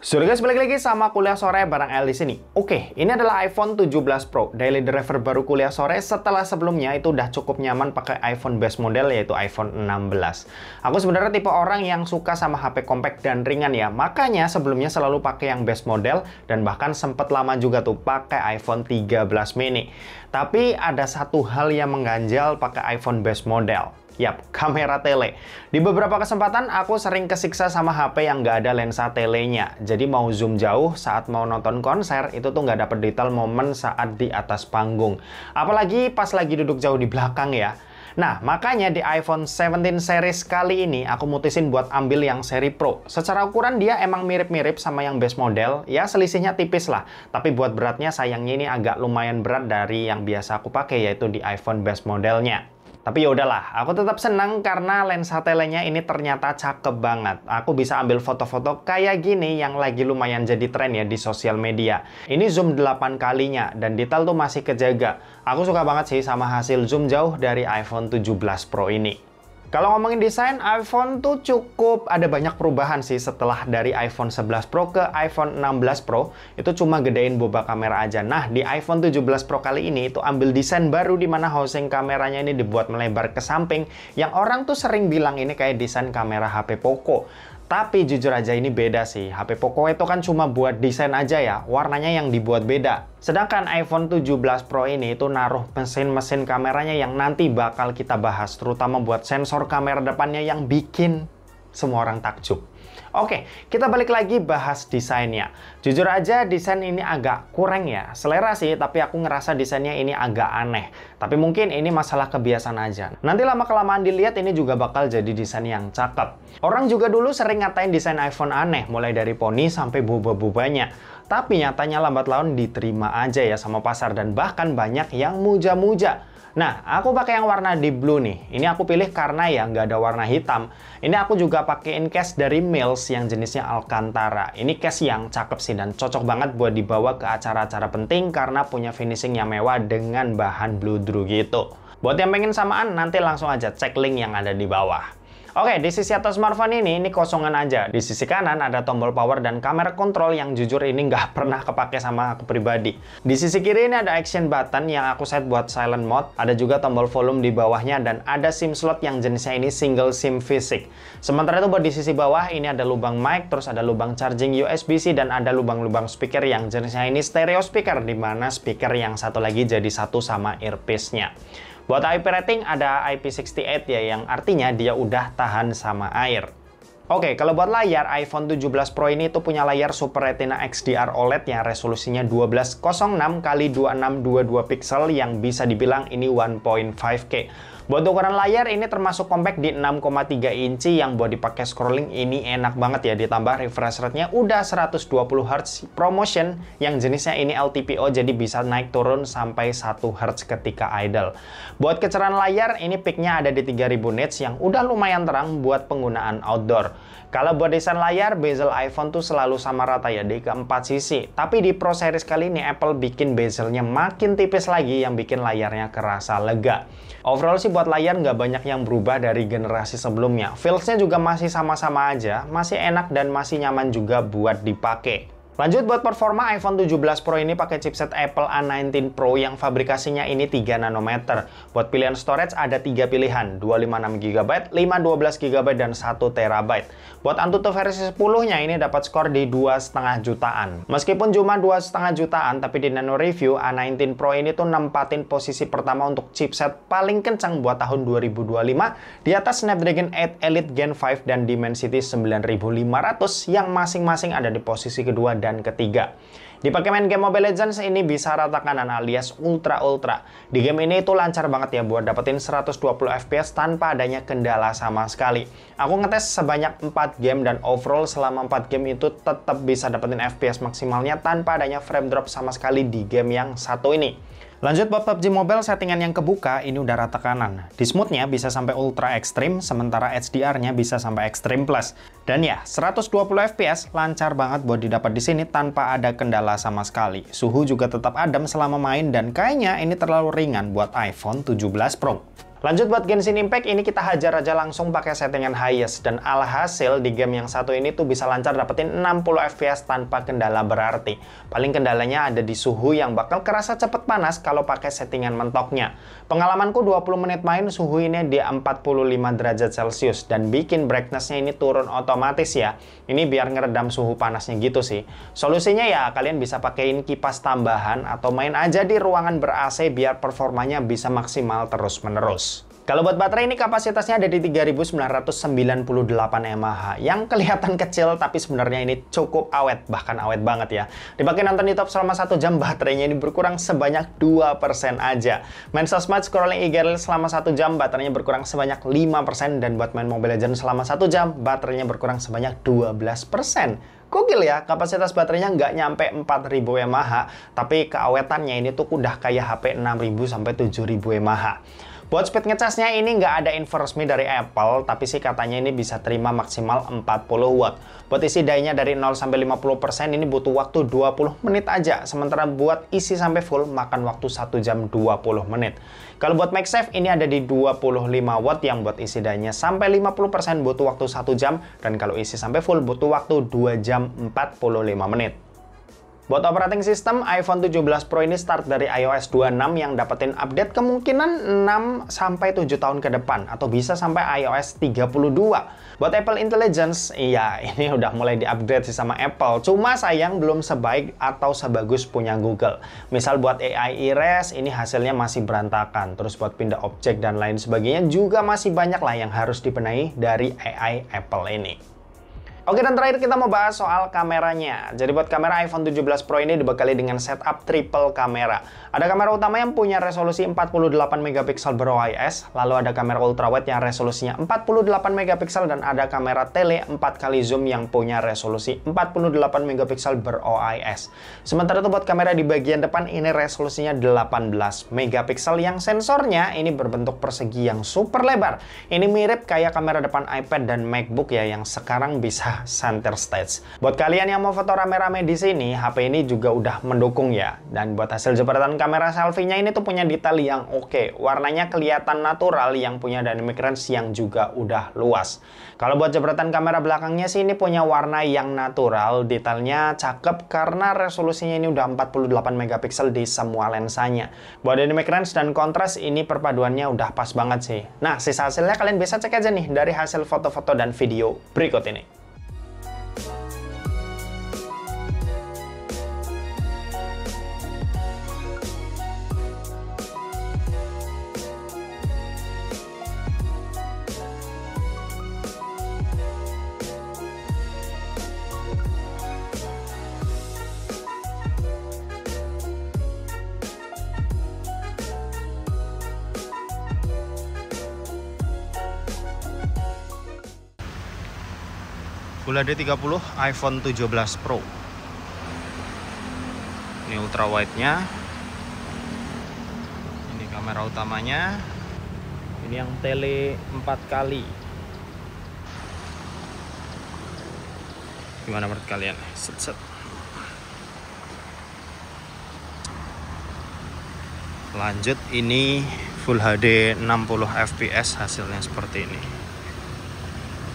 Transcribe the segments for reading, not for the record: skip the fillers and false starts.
Sudah guys, balik lagi sama kuliah sore bareng El di sini. Oke, ini adalah iPhone 17 Pro, daily driver baru kuliah sore setelah sebelumnya itu udah cukup nyaman pakai iPhone base model yaitu iPhone 16. Aku sebenarnya tipe orang yang suka sama HP compact dan ringan ya, makanya sebelumnya selalu pakai yang base model dan bahkan sempet lama juga tuh pakai iPhone 13 mini. Tapi ada satu hal yang mengganjal pakai iPhone base model. Yap, kamera tele. Di beberapa kesempatan aku sering kesiksa sama HP yang nggak ada lensa telenya. Jadi mau zoom jauh saat mau nonton konser, itu tuh nggak dapet detail momen saat di atas panggung. Apalagi pas lagi duduk jauh di belakang ya. Nah, makanya di iPhone 17 series kali ini aku mutusin buat ambil yang seri Pro. Secara ukuran dia emang mirip-mirip sama yang base model, ya selisihnya tipis lah. Tapi buat beratnya sayangnya ini agak lumayan berat dari yang biasa aku pakai yaitu di iPhone base modelnya. Tapi ya udahlah, aku tetap senang karena lensa telenya ini ternyata cakep banget. Aku bisa ambil foto-foto kayak gini yang lagi lumayan jadi tren ya di sosial media. Ini zoom 8 kalinya dan detail tuh masih kejaga. Aku suka banget sih sama hasil zoom jauh dari iPhone 17 Pro ini. Kalau ngomongin desain, iPhone tuh cukup ada banyak perubahan sih setelah dari iPhone 11 Pro ke iPhone 16 Pro. Itu cuma gedein boba kamera aja. Nah, di iPhone 17 Pro kali ini itu ambil desain baru di mana housing kameranya ini dibuat melebar ke samping. Yang orang tuh sering bilang ini kayak desain kamera HP Poco. Tapi jujur aja ini beda sih. HP Poco itu kan cuma buat desain aja ya, warnanya yang dibuat beda. Sedangkan iPhone 17 Pro ini itu naruh mesin-mesin kameranya yang nanti bakal kita bahas, terutama buat sensor kamera depannya yang bikin semua orang takjub. Oke, kita balik lagi bahas desainnya. Jujur aja desain ini agak kurang ya. Selera sih, tapi aku ngerasa desainnya ini agak aneh. Tapi mungkin ini masalah kebiasaan aja. Nanti lama-kelamaan dilihat ini juga bakal jadi desain yang cakep. Orang juga dulu sering ngatain desain iPhone aneh, mulai dari poni sampai boba-bobanya. Tapi nyatanya lambat laun diterima aja ya sama pasar dan bahkan banyak yang muja-muja. Nah, aku pakai yang warna deep blue nih. Ini aku pilih karena ya nggak ada warna hitam. Ini aku juga pakein case dari Mills yang jenisnya Alcantara. Ini case yang cakep sih dan cocok banget buat dibawa ke acara-acara penting karena punya finishing yang mewah dengan bahan bludru gitu. Buat yang pengen samaan, nanti langsung aja cek link yang ada di bawah. Oke, di sisi atas smartphone ini kosongan aja. Di sisi kanan ada tombol power dan kamera kontrol yang jujur ini nggak pernah kepake sama aku pribadi. Di sisi kiri ini ada action button yang aku set buat silent mode. Ada juga tombol volume di bawahnya dan ada SIM slot yang jenisnya ini single SIM fisik. Sementara itu buat di sisi bawah ini ada lubang mic, terus ada lubang charging USB-C dan ada lubang-lubang speaker yang jenisnya ini stereo speaker, di mana speaker yang satu lagi jadi satu sama earpiece-nya. Buat IP rating ada IP68 ya, yang artinya dia udah tahan sama air. Oke, kalau buat layar, iPhone 17 Pro ini tuh punya layar Super Retina XDR OLED yang resolusinya 1206 x 2622 pixel yang bisa dibilang ini 1.5K. Buat ukuran layar ini termasuk compact di 6,3 inci yang buat dipakai scrolling ini enak banget ya, ditambah refresh rate-nya udah 120 Hz ProMotion yang jenisnya ini LTPO jadi bisa naik turun sampai 1 Hz ketika idle. Buat kecerahan layar ini peak-nya ada di 3000 nits yang udah lumayan terang buat penggunaan outdoor. Kalau buat desain layar, bezel iPhone tuh selalu sama rata ya di keempat sisi. Tapi di Pro Series kali ini Apple bikin bezelnya makin tipis lagi yang bikin layarnya kerasa lega. Overall sih buat layar nggak banyak yang berubah dari generasi sebelumnya. Feels-nya juga masih sama-sama aja, masih enak dan masih nyaman juga buat dipakai. Lanjut buat performa, iPhone 17 Pro ini pakai chipset Apple A19 Pro yang fabrikasinya ini 3 nanometer. Buat pilihan storage ada 3 pilihan, 256GB, 512GB, dan 1TB. Buat Antutu versi 10-nya ini dapat skor di 2,5 jutaan. Meskipun cuma 2,5 jutaan, tapi di Nano Review, A19 Pro ini tuh nempatin posisi pertama untuk chipset paling kencang buat tahun 2025 di atas Snapdragon 8 Elite Gen 5 dan Dimensity 9500 yang masing-masing ada di posisi kedua dan ketiga. Dipakai main game Mobile Legends ini bisa rata kanan alias ultra. Di game ini itu lancar banget ya buat dapetin 120 fps tanpa adanya kendala sama sekali. Aku ngetes sebanyak 4 game dan overall selama 4 game itu tetap bisa dapetin fps maksimalnya tanpa adanya frame drop sama sekali di game yang satu ini. Lanjut buat PUBG Mobile, settingan yang kebuka ini udah rata kanan. Di smooth-nya bisa sampai ultra ekstrim, sementara HDR-nya bisa sampai ekstrim plus. Dan ya, 120 fps lancar banget buat didapat di sini tanpa ada kendala sama sekali. Suhu juga tetap adem selama main dan kayaknya ini terlalu ringan buat iPhone 17 Pro. Lanjut buat Genshin Impact, ini kita hajar aja langsung pakai settingan highest. Dan alhasil di game yang satu ini tuh bisa lancar dapetin 60 fps tanpa kendala berarti. Paling kendalanya ada di suhu yang bakal kerasa cepet panas kalau pakai settingan mentoknya. Pengalamanku 20 menit main suhu ini di 45 derajat Celcius. Dan bikin brightness-nya ini turun otomatis ya. Ini biar ngeredam suhu panasnya gitu sih. Solusinya ya kalian bisa pakein kipas tambahan atau main aja di ruangan ber-AC biar performanya bisa maksimal terus-menerus. Kalau buat baterai ini kapasitasnya ada di 3998 mAh. Yang kelihatan kecil tapi sebenarnya ini cukup awet, bahkan awet banget ya. Dipakai nonton YouTube selama 1 jam, baterainya ini berkurang sebanyak 2% aja. Main sosmed scrolling IG Reels selama 1 jam, baterainya berkurang sebanyak 5%. Dan buat main Mobile Legends selama 1 jam, baterainya berkurang sebanyak 12%. Gokil ya, kapasitas baterainya nggak nyampe 4000 mAh, tapi keawetannya ini tuh udah kayak HP 6000 sampai 7000 mAh. Buat speed ngecasnya ini nggak ada info resmi dari Apple, tapi sih katanya ini bisa terima maksimal 40 watt. Buat isi dayanya dari 0 sampai 50% ini butuh waktu 20 menit aja, sementara buat isi sampai full makan waktu 1 jam 20 menit. Kalau buat MagSafe ini ada di 25 watt yang buat isi dayanya sampai 50% butuh waktu 1 jam, dan kalau isi sampai full butuh waktu 2 jam 45 menit. Buat operating system, iPhone 17 Pro ini start dari iOS 26 yang dapetin update kemungkinan 6-7 tahun ke depan, atau bisa sampai iOS 32. Buat Apple Intelligence, iya ini udah mulai di-upgrade sih sama Apple, cuma sayang belum sebaik atau sebagus punya Google. Misal buat AI Erase, ini hasilnya masih berantakan, terus buat pindah objek dan lain sebagainya juga masih banyak lah yang harus dibenahi dari AI Apple ini. Oke, dan terakhir kita mau bahas soal kameranya. Jadi buat kamera iPhone 17 Pro ini dibekali dengan setup triple kamera. Ada kamera utama yang punya resolusi 48 megapiksel ber-OIS, lalu ada kamera ultrawide yang resolusinya 48 megapiksel, dan ada kamera tele 4x zoom yang punya resolusi 48 megapiksel ber-OIS. Sementara itu buat kamera di bagian depan ini resolusinya 18 megapiksel yang sensornya ini berbentuk persegi yang super lebar. Ini mirip kayak kamera depan iPad dan MacBook ya yang sekarang bisa center stage. Buat kalian yang mau foto rame-rame di sini, HP ini juga udah mendukung ya. Dan buat hasil jepretan kamera selfie-nya ini tuh punya detail yang oke. Warnanya kelihatan natural, yang punya dynamic range yang juga udah luas. Kalau buat jepretan kamera belakangnya sih ini punya warna yang natural, detailnya cakep karena resolusinya ini udah 48 megapiksel di semua lensanya. Buat dynamic range dan kontras ini perpaduannya udah pas banget sih. Nah, sisa hasilnya kalian bisa cek aja nih dari hasil foto-foto dan video berikut ini. Full HD 30 iPhone 17 Pro. Ini ultra wide-nya. Ini kamera utamanya. Ini yang tele 4 kali. Gimana menurut kalian? Set. Lanjut, ini Full HD 60 fps hasilnya seperti ini.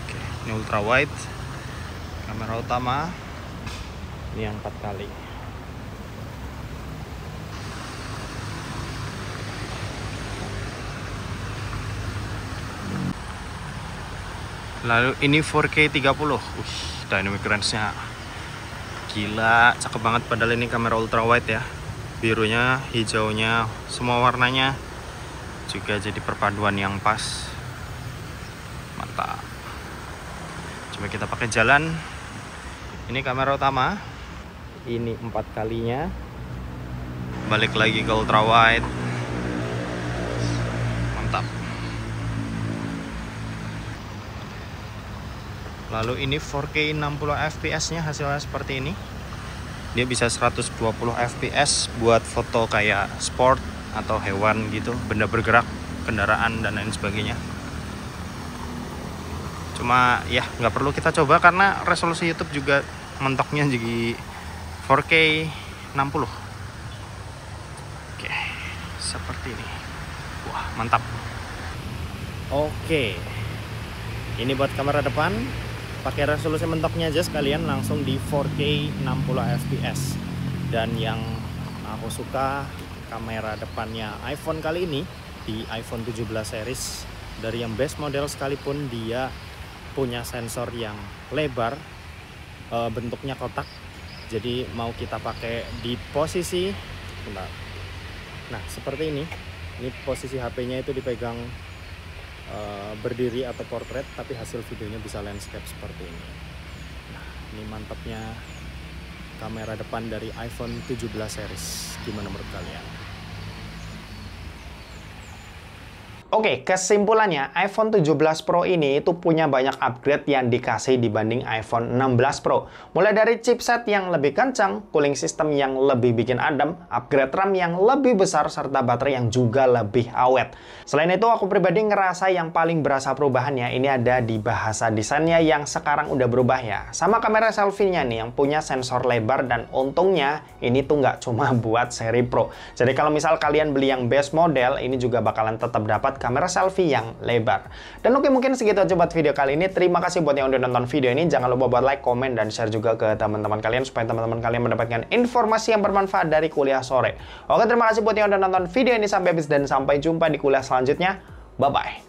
Oke, ini ultra wide. Kamera utama ini yang 4 kali. Lalu ini 4K 30. Dynamic range-nya gila, cakep banget, padahal ini kamera ultra wide ya. Birunya, hijaunya, semua warnanya juga jadi perpaduan yang pas. Mantap. Coba kita pakai jalan. Ini kamera utama, ini 4 kalinya. Balik lagi ke ultra wide. Mantap. Lalu ini 4K 60 fps nya hasilnya seperti ini. Dia bisa 120 fps buat foto kayak sport atau hewan gitu, benda bergerak, kendaraan dan lain sebagainya. Cuma ya nggak perlu kita coba karena resolusi YouTube juga mentoknya jadi 4K 60. Oke, seperti ini. Wah, mantap. Oke, ini buat kamera depan, pakai resolusi mentoknya aja sekalian langsung di 4K 60 fps. Dan yang aku suka kamera depannya iPhone kali ini di iPhone 17 series, dari yang base model sekalipun dia punya sensor yang lebar, bentuknya kotak. Jadi mau kita pakai di posisi, bentar. Nah seperti ini posisi HP-nya itu dipegang berdiri atau portrait, tapi hasil videonya bisa landscape seperti ini. Nah, ini mantapnya kamera depan dari iPhone 17 series. Gimana menurut kalian? Oke, kesimpulannya iPhone 17 Pro ini itu punya banyak upgrade yang dikasih dibanding iPhone 16 Pro. Mulai dari chipset yang lebih kencang, cooling system yang lebih bikin adem, upgrade RAM yang lebih besar, serta baterai yang juga lebih awet. Selain itu, aku pribadi ngerasa yang paling berasa perubahannya ini ada di bahasa desainnya yang sekarang udah berubah ya. Sama kamera selfie-nya nih yang punya sensor lebar, dan untungnya ini tuh nggak cuma buat seri Pro. Jadi kalau misal kalian beli yang base model, ini juga bakalan tetap dapat kamera selfie yang lebar. Dan oke, mungkin segitu aja buat video kali ini. Terima kasih buat yang udah nonton video ini. Jangan lupa buat like, komen, dan share juga ke teman-teman kalian supaya teman-teman kalian mendapatkan informasi yang bermanfaat dari kuliah sore. Oke, terima kasih buat yang udah nonton video ini sampai habis dan sampai jumpa di kuliah selanjutnya. Bye-bye.